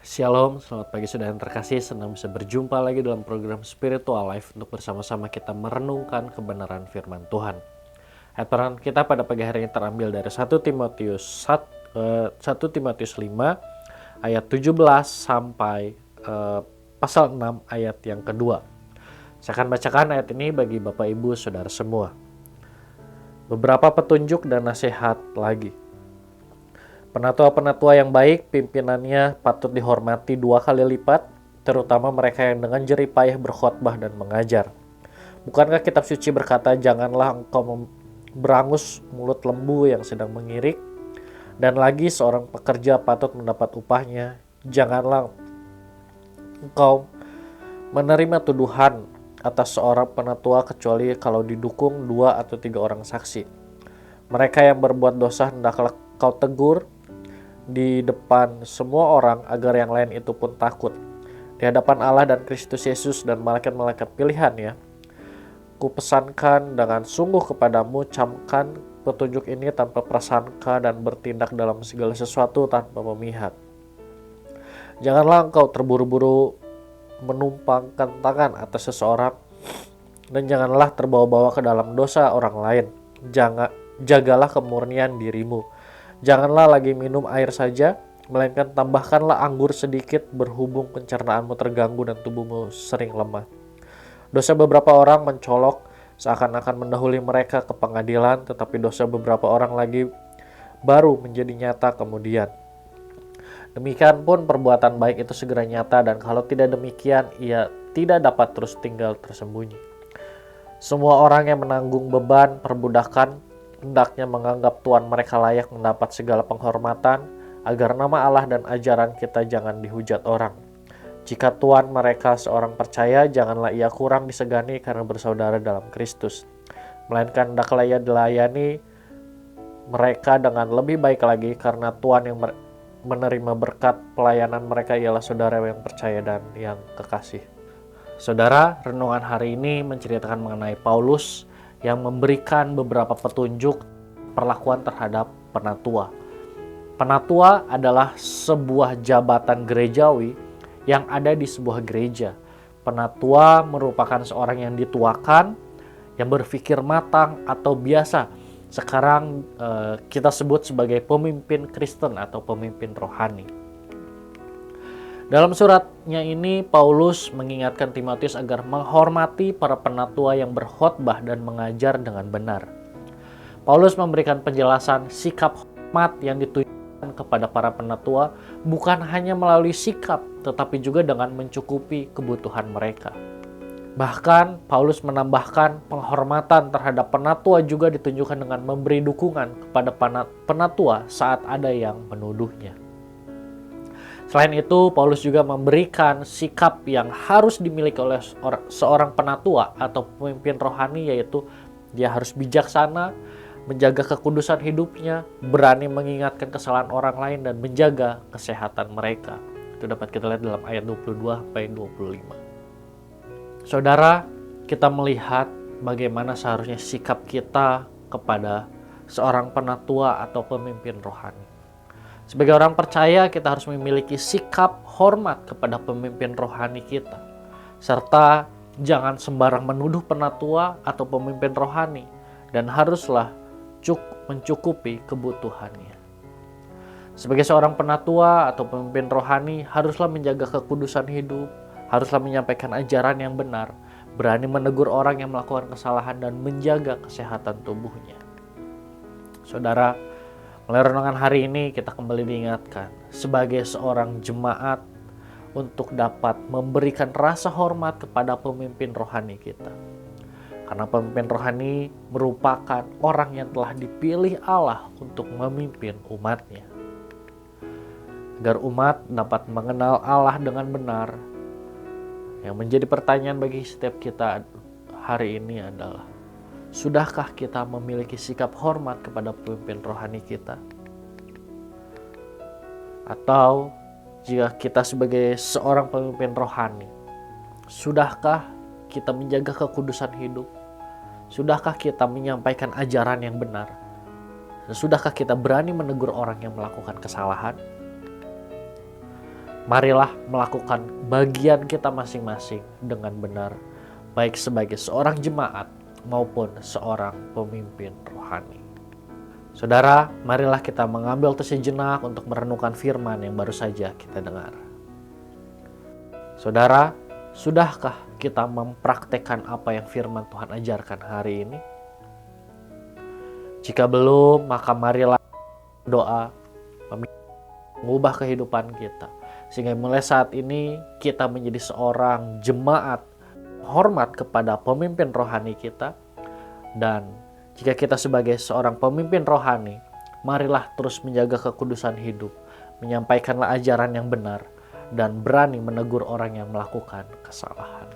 Shalom, selamat pagi saudara yang terkasih. Senang bisa berjumpa lagi dalam program Spiritual Life untuk bersama-sama kita merenungkan kebenaran firman Tuhan. Ayat perenungan kita pada pagi hari ini terambil dari 1 Timotius 5 ayat 17 sampai pasal 6 ayat yang kedua. Saya akan bacakan ayat ini bagi Bapak Ibu Saudara semua. Beberapa petunjuk dan nasihat lagi. Penatua-penatua yang baik, pimpinannya patut dihormati 2 kali lipat, terutama mereka yang dengan jerih payah berkhotbah dan mengajar. Bukankah kitab suci berkata, janganlah engkau berangus mulut lembu yang sedang mengirik, dan lagi seorang pekerja patut mendapat upahnya. Janganlah engkau menerima tuduhan atas seorang penatua kecuali kalau didukung 2 atau 3 orang saksi. Mereka yang berbuat dosa hendaklah kau tegur di depan semua orang agar yang lain itu pun takut. Di hadapan Allah dan Kristus Yesus dan malaikat-malaikat pilihannya, kupesankan dengan sungguh kepadamu, camkan petunjuk ini tanpa prasangka dan bertindak dalam segala sesuatu tanpa memihak. Janganlah engkau terburu-buru menumpangkan tangan atas seseorang, dan janganlah terbawa-bawa ke dalam dosa orang lain. Jagalah kemurnian dirimu. Janganlah lagi minum air saja, melainkan tambahkanlah anggur sedikit berhubung pencernaanmu terganggu dan tubuhmu sering lemah. Dosa beberapa orang mencolok seakan-akan mendahului mereka ke pengadilan, tetapi dosa beberapa orang lagi baru menjadi nyata kemudian. Demikian pun perbuatan baik itu segera nyata, dan kalau tidak demikian, ia tidak dapat terus tinggal tersembunyi. Semua orang yang menanggung beban perbudakan hendaknya menganggap Tuhan mereka layak mendapat segala penghormatan, agar nama Allah dan ajaran kita jangan dihujat orang. Jika Tuhan mereka seorang percaya, janganlah ia kurang disegani karena bersaudara dalam Kristus, melainkan hendaklah ia dilayani mereka dengan lebih baik lagi, karena Tuhan yang menerima berkat pelayanan mereka ialah saudara yang percaya dan yang kekasih. Saudara, renungan hari ini menceritakan mengenai Paulus yang memberikan beberapa petunjuk perlakuan terhadap penatua. Penatua adalah sebuah jabatan gerejawi yang ada di sebuah gereja. Penatua merupakan seorang yang dituakan, yang berpikir matang, atau biasa sekarang kita sebut sebagai pemimpin Kristen atau pemimpin rohani. Dalam suratnya ini, Paulus mengingatkan Timotius agar menghormati para penatua yang berkhotbah dan mengajar dengan benar. Paulus memberikan penjelasan sikap hormat yang ditunjukkan kepada para penatua bukan hanya melalui sikap, tetapi juga dengan mencukupi kebutuhan mereka. Bahkan, Paulus menambahkan penghormatan terhadap penatua juga ditunjukkan dengan memberi dukungan kepada penatua saat ada yang menuduhnya. Selain itu, Paulus juga memberikan sikap yang harus dimiliki oleh seorang penatua atau pemimpin rohani, yaitu dia harus bijaksana, menjaga kekudusan hidupnya, berani mengingatkan kesalahan orang lain, dan menjaga kesehatan mereka. Itu dapat kita lihat dalam ayat 22-25. Saudara, kita melihat bagaimana seharusnya sikap kita kepada seorang penatua atau pemimpin rohani. Sebagai orang percaya, kita harus memiliki sikap hormat kepada pemimpin rohani kita, serta jangan sembarang menuduh penatua atau pemimpin rohani, dan haruslah mencukupi kebutuhannya. Sebagai seorang penatua atau pemimpin rohani, haruslah menjaga kekudusan hidup, haruslah menyampaikan ajaran yang benar, berani menegur orang yang melakukan kesalahan, dan menjaga kesehatan tubuhnya. Saudara, melalui renungan hari ini kita kembali diingatkan sebagai seorang jemaat untuk dapat memberikan rasa hormat kepada pemimpin rohani kita. Karena pemimpin rohani merupakan orang yang telah dipilih Allah untuk memimpin umatnya. Agar umat dapat mengenal Allah dengan benar, yang menjadi pertanyaan bagi setiap kita hari ini adalah, sudahkah kita memiliki sikap hormat kepada pemimpin rohani kita? Atau jika kita sebagai seorang pemimpin rohani, sudahkah kita menjaga kekudusan hidup? Sudahkah kita menyampaikan ajaran yang benar? Dan sudahkah kita berani menegur orang yang melakukan kesalahan? Marilah melakukan bagian kita masing-masing dengan benar, baik sebagai seorang jemaat maupun seorang pemimpin rohani. Saudara, marilah kita mengambil sejenak untuk merenungkan firman yang baru saja kita dengar. Saudara, sudahkah kita mempraktekkan apa yang firman Tuhan ajarkan hari ini? Jika belum, maka marilah doa mengubah kehidupan kita. Sehingga mulai saat ini kita menjadi seorang jemaat hormat kepada pemimpin rohani kita. Dan jika kita sebagai seorang pemimpin rohani, marilah terus menjaga kekudusan hidup, menyampaikanlah ajaran yang benar, dan berani menegur orang yang melakukan kesalahan.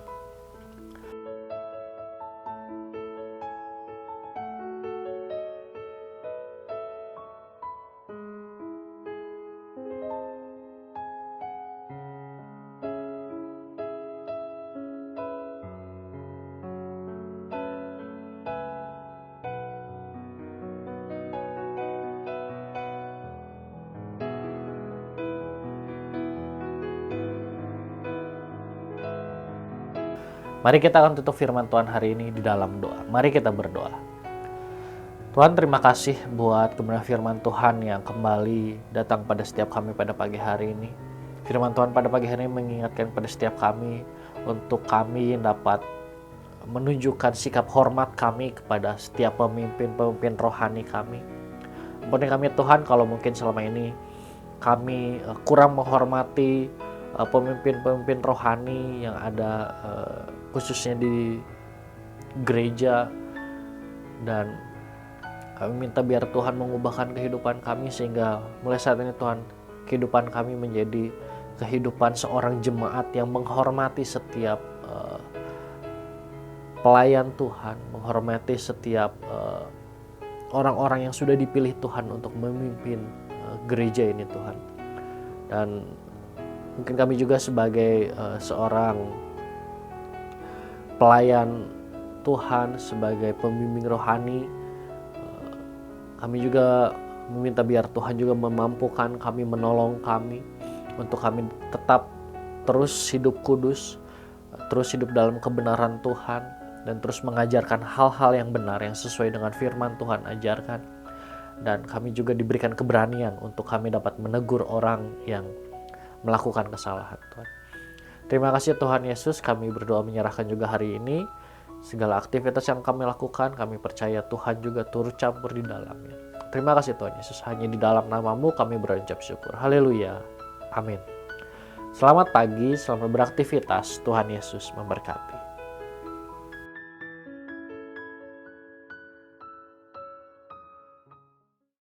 Mari kita akan tutup firman Tuhan hari ini di dalam doa. Mari kita berdoa. Tuhan, terima kasih buat kebenaran firman Tuhan yang kembali datang pada setiap kami pada pagi hari ini. Firman Tuhan pada pagi hari ini mengingatkan pada setiap kami untuk kami dapat menunjukkan sikap hormat kami kepada setiap pemimpin rohani kami. Ampuni kami Tuhan kalau mungkin selama ini kami kurang menghormati pemimpin rohani yang ada khususnya di gereja, dan kami minta biar Tuhan mengubahkan kehidupan kami sehingga mulai saat ini Tuhan, kehidupan kami menjadi kehidupan seorang jemaat yang menghormati setiap pelayan Tuhan, menghormati setiap orang-orang yang sudah dipilih Tuhan untuk memimpin gereja ini Tuhan. Dan mungkin kami juga sebagai seorang pelayan Tuhan, sebagai pembimbing rohani, kami juga meminta biar Tuhan juga memampukan kami, menolong kami untuk kami tetap terus hidup kudus, terus hidup dalam kebenaran Tuhan, dan terus mengajarkan hal-hal yang benar yang sesuai dengan firman Tuhan ajarkan. Dan kami juga diberikan keberanian untuk kami dapat menegur orang yang melakukan kesalahan Tuhan. Terima kasih Tuhan Yesus, kami berdoa menyerahkan juga hari ini segala aktivitas yang kami lakukan, kami percaya Tuhan juga turut campur di dalamnya. Terima kasih Tuhan Yesus, hanya di dalam nama-Mu kami berucap syukur. Haleluya. Amin. Selamat pagi, selamat beraktivitas. Tuhan Yesus memberkati.